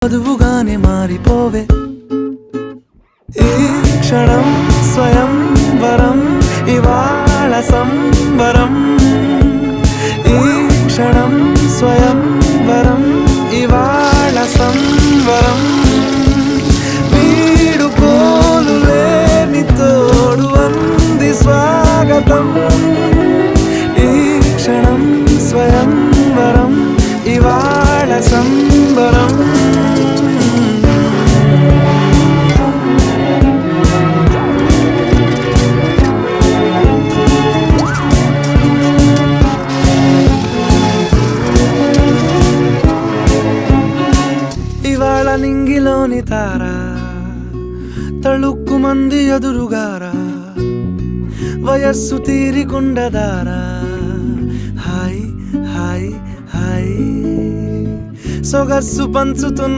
వధువుగానే మారిపోవే ఈ క్షణం స్వయం వరం ఇవాళ సంబరం ఈ క్షణం స్వయం వరం ఇవాళ సంబరం వీడుకోలు లేని తోడు అంది స్వాగతం ఈ క్షణం స్వయం వరం ఇవాళ సంబరం ఇవాళ నింగిలోని తారా తళుక్కు మంది ఎదురుగారా వయస్సు తీరికుండదారా హాయ్ హాయ్ హాయ్ సొగస్సు పంచుతున్న